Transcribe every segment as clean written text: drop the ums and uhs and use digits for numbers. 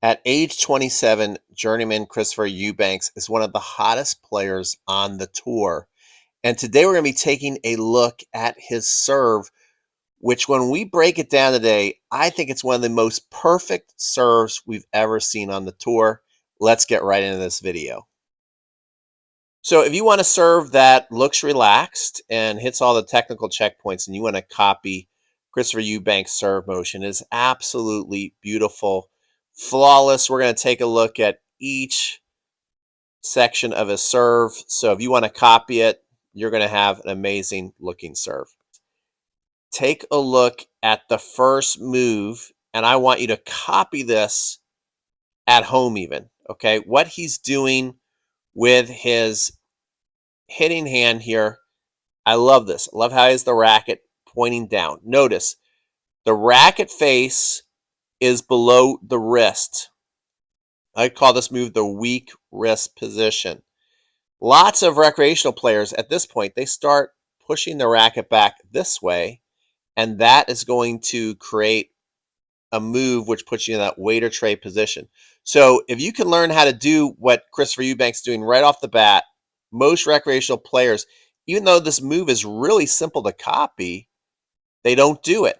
At age 27, journeyman Christopher Eubanks is one of the hottest players on the tour. And today we're going to be taking a look at his serve, which when we break it down today, I think it's one of the most perfect serves we've ever seen on the tour. Let's get right into this video. So if you want a serve that looks relaxed and hits all the technical checkpoints and you want to copy Christopher Eubanks' serve motion, it is absolutely beautiful, flawless. We're going to take a look at each section of his serve. So if you want to copy it, you're going to have an amazing looking serve. Take a look at the first move, and I want you to copy this at home even, okay? What he's doing with his hitting hand here, I love this. I love how he has the racket pointing down. Notice the racket face is below the wrist. I call this move the weak wrist position. Lots of recreational players at this point, they start pushing the racket back this way, and that is going to create a move which puts you in that waiter tray position. So if you can learn how to do what Christopher Eubanks is doing right off the bat, most recreational players, even though this move is really simple to copy, they don't do it,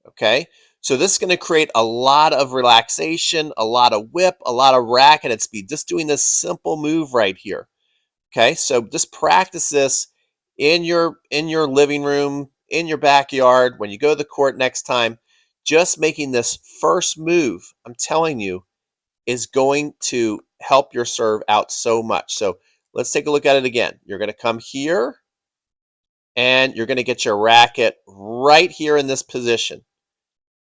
okay? So this is going to create a lot of relaxation, a lot of whip, a lot of racket at speed, just doing this simple move right here, okay? So just practice this in your living room, in your backyard, when you go to the court next time. Just making this first move, I'm telling you, is going to help your serve out so much. So let's take a look at it again. You're going to come here, and you're going to get your racket right here in this position,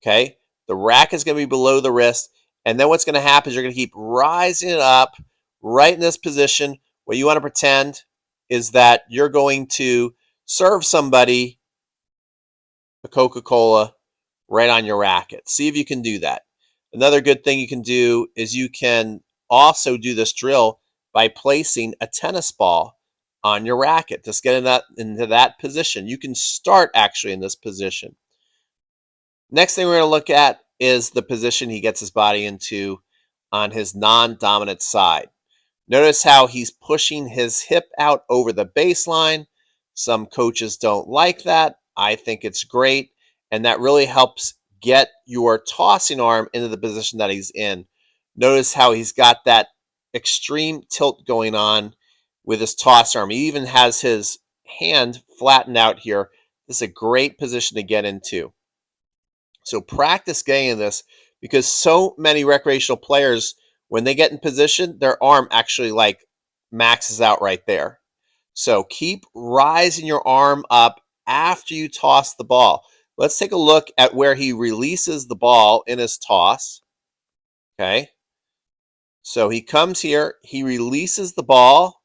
okay? The racket is going to be below the wrist, and then what's going to happen is you're going to keep rising it up right in this position. What you want to pretend is that you're going to serve somebody a Coca-Cola right on your racket. See if you can do that. Another good thing you can do is you can also do this drill by placing a tennis ball on your racket. Just get into that position. You can start actually in this position. Next thing we're going to look at is the position he gets his body into on his non-dominant side. Notice how he's pushing his hip out over the baseline. Some coaches don't like that. I think it's great, and that really helps get your tossing arm into the position that he's in. Notice how he's got that extreme tilt going on with his toss arm. He even has his hand flattened out here. This is a great position to get into. So practice getting in this, because so many recreational players, when they get in position, their arm actually like maxes out right there. So keep rising your arm up after you toss the ball. Let's take a look at where he releases the ball in his toss. Okay. So he comes here, he releases the ball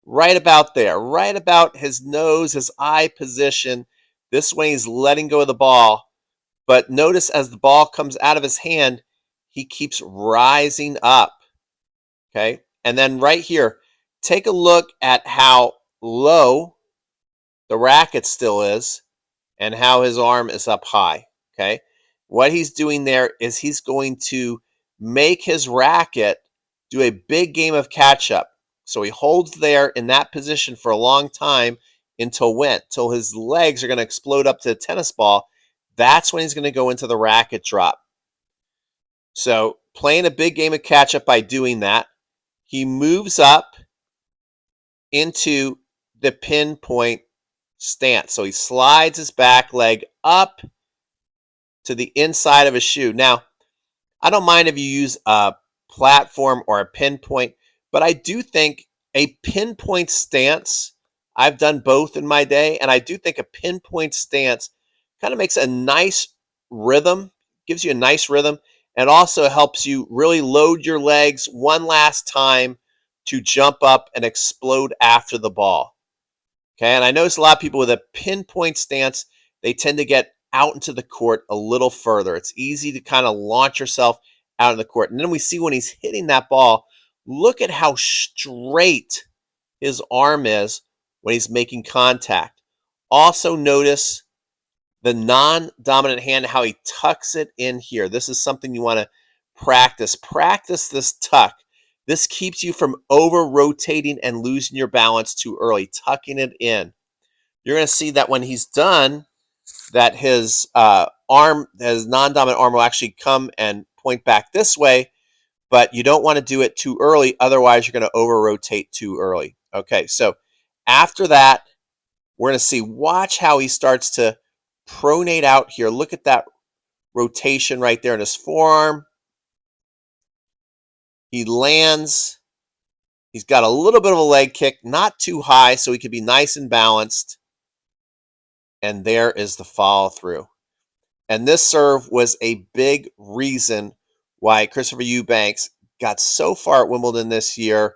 right about there, right about his nose, his eye position. This way he's letting go of the ball. But notice as the ball comes out of his hand, he keeps rising up. Okay. And then right here, take a look at how low the racket still is and how his arm is up high. Okay. What he's doing there is he's going to make his racket do a big game of catch up. So he holds there in that position for a long time until his legs are going to explode up to the tennis ball. That's when he's going to go into the racket drop. So playing a big game of catch up by doing that, he moves up into the pinpoint stance. So he slides his back leg up to the inside of his shoe. Now, I don't mind if you use a platform or a pinpoint, but I do think a pinpoint stance, I've done both in my day, and I do think a pinpoint stance kind of makes a nice rhythm, gives you a nice rhythm, and also helps you really load your legs one last time to jump up and explode after the ball. Okay, and I notice a lot of people with a pinpoint stance, they tend to get out into the court a little further. It's easy to kind of launch yourself out in the court. And then we see when he's hitting that ball, look at how straight his arm is when he's making contact. Also notice the non-dominant hand, how he tucks it in here. This is something you want to Practice this tuck. This keeps you from over-rotating and losing your balance too early, tucking it in. You're going to see that when he's done, that his arm, his non-dominant arm will actually come and point back this way, but you don't want to do it too early. Otherwise, you're going to over-rotate too early. Okay, so after that, we're going to see, watch how he starts to pronate out here. Look at that rotation right there in his forearm. He lands. He's got a little bit of a leg kick, not too high, so he can be nice and balanced. And there is the follow through. And this serve was a big reason why Christopher Eubanks got so far at Wimbledon this year,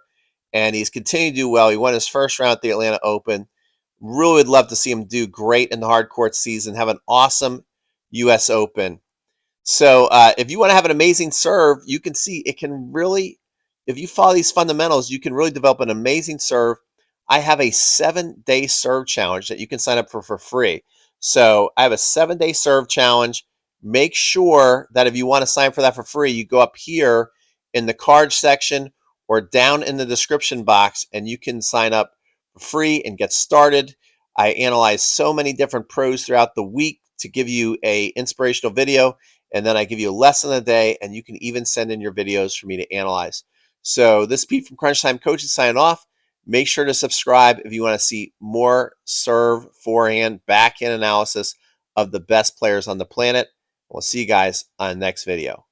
and he's continued to do well. He won his first round at the Atlanta Open. Really would love to see him do great in the hard court season, have an awesome U.S. Open. So if you want to have an amazing serve, you can see it can really, if you follow these fundamentals, you can really develop an amazing serve. I have a 7-day serve challenge that you can sign up for free. So I have a 7-day serve challenge. Make sure that if you want to sign for that for free, you go up here in the card section or down in the description box, and you can sign up for free and get started. I analyze so many different pros throughout the week to give you a inspirational video, and then I give you a lesson a day, and you can even send in your videos for me to analyze. So this is Pete from Crunch Time Coaching signing off. Make sure to subscribe if you want to see more serve, forehand, backhand analysis of the best players on the planet. We'll see you guys on the next video.